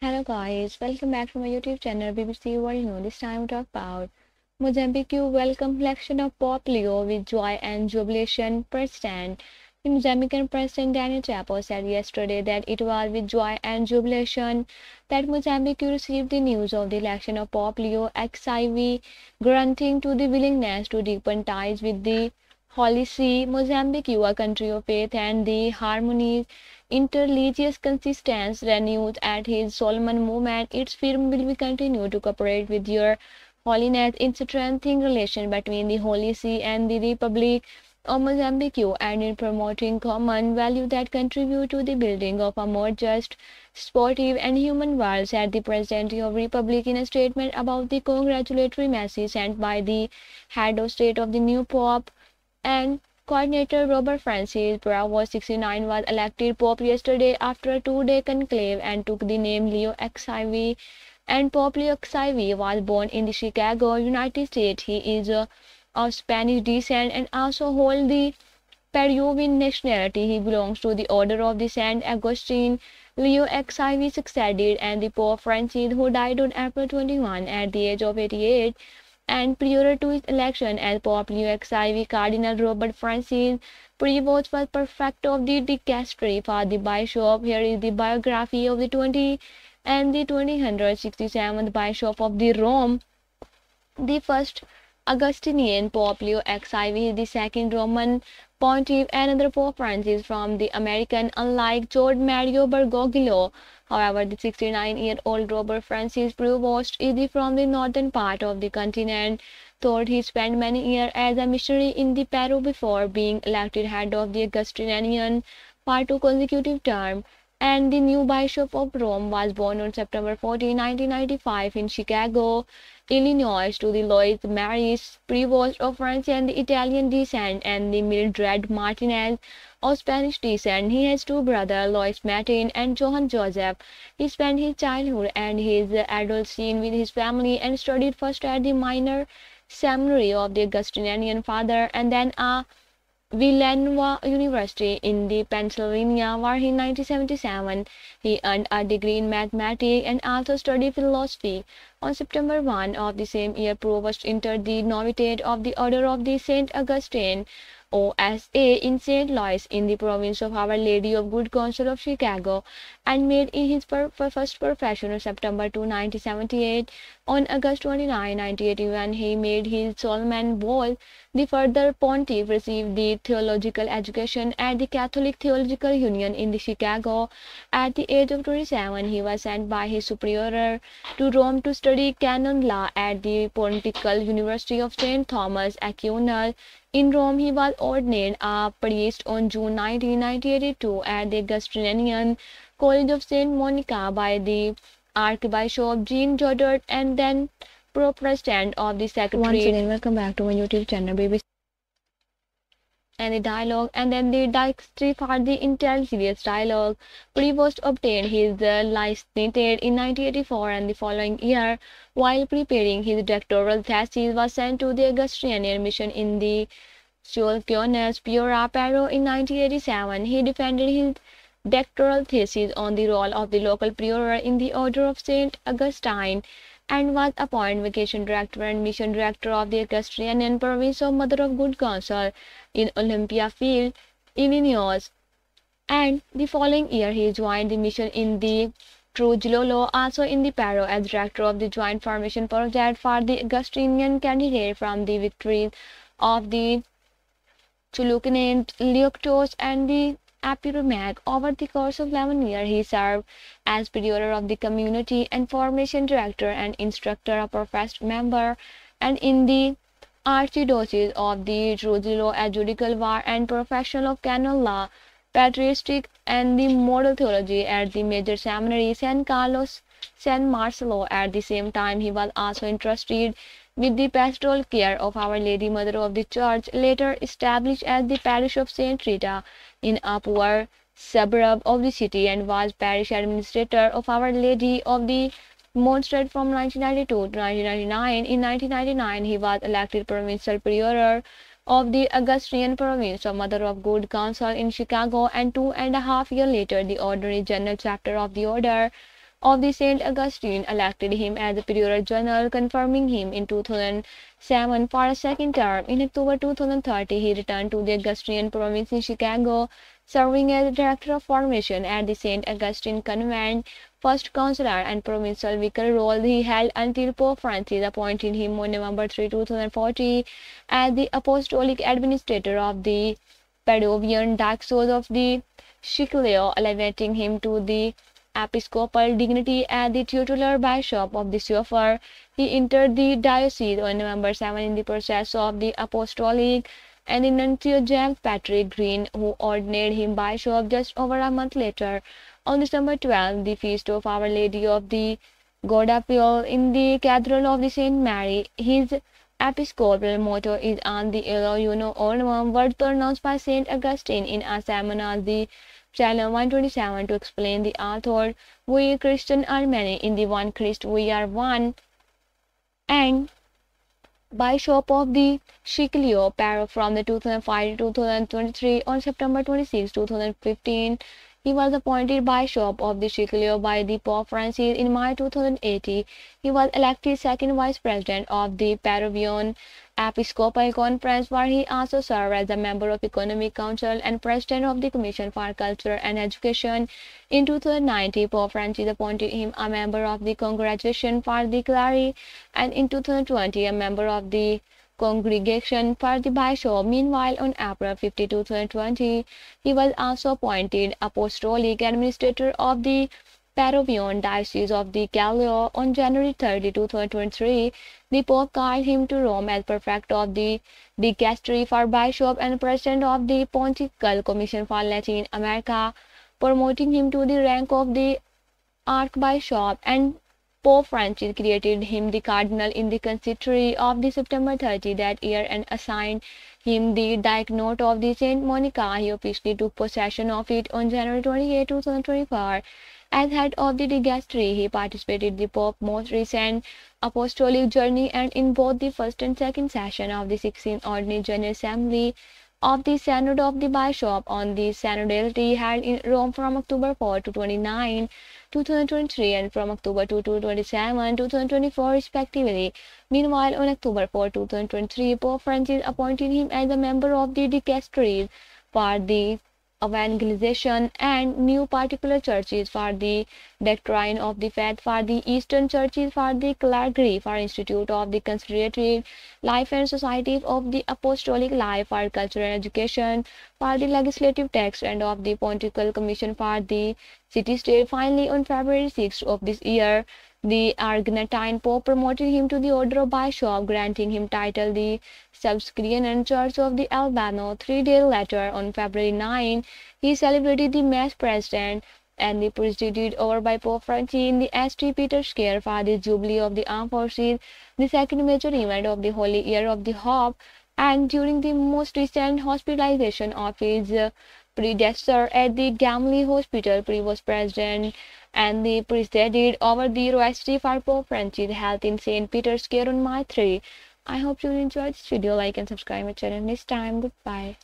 Hello guys, welcome back to my YouTube channel BBC World News. This time we talk about Mozambique welcome election of Pope Leo with joy and jubilation. President. The Mozambican President Daniel Chapo said yesterday that it was with joy and jubilation that Mozambique received the news of the election of Pope Leo XIV, granting to the willingness to deepen ties with the Holy See. Mozambique, a country of faith and the harmonies interreligious consistence renewed at his Solomon movement, its firm will be continue to cooperate with your holiness in strengthening relation between the Holy See and the Republic of Mozambique and in promoting common value that contribute to the building of a more just, sportive and human world, said the President of the Republic in a statement about the congratulatory message sent by the head of state of the new Pope and Coordinator Robert Francis Prevost 69 was elected Pope yesterday after a two-day conclave and took the name Leo XIV. And Pope Leo XIV was born in Chicago, United States. He is of Spanish descent and also holds the Peruvian nationality. He belongs to the Order of the Saint Augustine. Leo XIV succeeded and the Pope Francis, who died on April 21 at the age of 88. And prior to his election as Pope Leo XIV, Cardinal Robert Francis Prevost was prefect of the dicastery for the bishop. Here is the biography of the 267th bishop of the Rome, the first Augustinian Pope Leo XIV, the second Roman pontiff, another Pope Francis from the American, unlike George Mario Bergoglio. However, the 69-year-old Robert Francis Prevost is from the northern part of the continent. Though he spent many years as a missionary in the Peru before being elected head of the Augustinian for two consecutive terms, and the new Bishop of Rome was born on September 14, 1995 in Chicago, Illinois, to the Louis Maris Prevost of French and the Italian descent and the Mildred Martinez of Spanish descent. He has two brothers, Louis Martin and Johann Joseph. He spent his childhood and his adolescence with his family and studied first at the minor seminary of the Augustinian father and then at Villanova University in the Pennsylvania, where in 1977 he earned a degree in mathematics and also studied philosophy. On September 1 of the same year, Prevost entered the novitiate of the Order of the Saint Augustine OSA in St. Louis in the province of Our Lady of Good Counsel of Chicago and made his first profession on September 2, 1978. On August 29, 1981, he made his Solomon Bowl. The further pontiff received the theological education at the Catholic Theological Union in the Chicago. At the age of 27, he was sent by his superior to Rome to study canon law at the Pontifical University of St. Thomas Aquinas. In Rome, he was ordained a priest on June 19, 1982 at the Augustinian College of St. Monica by the Archbishop Jean Jodart and then President of the Secretary. Once again, welcome back to my YouTube channel, BBC and the dialogue, and then the dicastery for the intelligence dialogue. Prevost obtained his licentiate in 1984 and the following year, while preparing his doctoral thesis, was sent to the Augustinian mission in the Sulciones Piura, Peru in 1987. He defended his doctoral thesis on the role of the local prior in the Order of St. Augustine and was appointed vacation director and mission director of the Augustinian province of Mother of Good Counsel in Olympia Field, Illinois. And the following year, he joined the mission in the Trujillo, also in the Peru, as director of the Joint Formation Project for the Augustinian candidate from the victories of the Chulucanes, Leoctos, and the Apurumag. Over the course of 11 years, he served as prior of the community and formation director and instructor, a professed member, and in the archdiocese of the Trujillo, a judicial war and professional of canon law, patristic, and the moral theology at the major seminary San Carlos San Marcelo. At the same time, he was also entrusted with the pastoral care of Our Lady Mother of the Church, later established as the parish of Saint Rita in a poor suburb of the city, and was parish administrator of Our Lady of the Montserrat from 1992 to 1999. In 1999, he was elected provincial prior of the Augustinian province of Mother of Good Counsel in Chicago, and 2.5 years later, the Ordinary General Chapter of the Order of the Saint Augustine elected him as the Superior General, confirming him in 2007 for a second term. In October 2030, he returned to the Augustinian province in Chicago, serving as Director of Formation at the St. Augustine Convent, first consular and provincial vicar role he held until Pope Francis appointed him on November 3, 2040 as the Apostolic Administrator of the Padovian Diocese of the Chiclayo, elevating him to the episcopal dignity as the titular bishop of the Sofer. He entered the diocese on November 7 in the process of the apostolic, and the nuncio James Patrick Green, who ordained him bishop just over a month later. On December 12, the feast of Our Lady of the Guadalupe in the Cathedral of the Saint Mary. His episcopal motto is "An the Elo Uno Ornum," word pronounced by Saint Augustine in a sermon on the Psalm 127 to explain the author. We Christians are many, in the one Christ we are one. And Bishop of the Chiclayo Parish from the 2005 to 2023. On September 26, 2015, he was appointed Bishop of the Chiclayo by the Pope Francis in March 2018. He was elected second Vice President of the Peruvian Episcopal Conference, where he also served as a member of Economic Council and President of the Commission for Culture and Education. In 2019, Pope Francis appointed him a member of the Congregation for the Clergy, and in 2020, a member of the Congregation for the Bishop. Meanwhile, on April 50, 2020, he was also appointed Apostolic Administrator of the Peruvian Diocese of the Chiclayo. On January 30, 2023, the Pope called him to Rome as Prefect of the Dicastery for Bishop and President of the Pontifical Commission for Latin America, promoting him to the rank of the Archbishop, and Pope Francis created him the Cardinal in the Consistory of the September 30 that year and assigned him the diaconate of the Saint Monica. He officially took possession of it on January 28, 2024. As head of the dicastery, he participated in the Pope's most recent apostolic journey and in both the first and second session of the 16th Ordinary General Assembly of the Synod of the Bishop on the synodality held in Rome from October 4 to 29, 2023 and from October 2 to 27, 2024 respectively. Meanwhile, on October 4, 2023, Pope Francis appointed him as a member of the dicastery for the evangelization and new particular churches, for the doctrine of the faith, for the Eastern churches, for the clergy, for Institute of the Conservative Life and Society of the Apostolic Life, for culture and education, for the legislative text, and of the Pontifical Commission for the city-state. Finally, on February 6 of this year, the Argentine Pope promoted him to the order of Bishop, granting him title the Subscription Church of the Albano. 3 days later, on February 9, he celebrated the Mass President and the presided over by Pope Francis in the St. Peter's Square for the Jubilee of the Armed Forces, the second major event of the Holy Year of the Hope, and during the most recent hospitalization of his predecessor at the Gamley Hospital. Prevost President and the presided over the Royalty for Pope Francis' health in St. Peter's Square on March 3. I hope you enjoyed this video. Like and subscribe my channel. Next time, goodbye.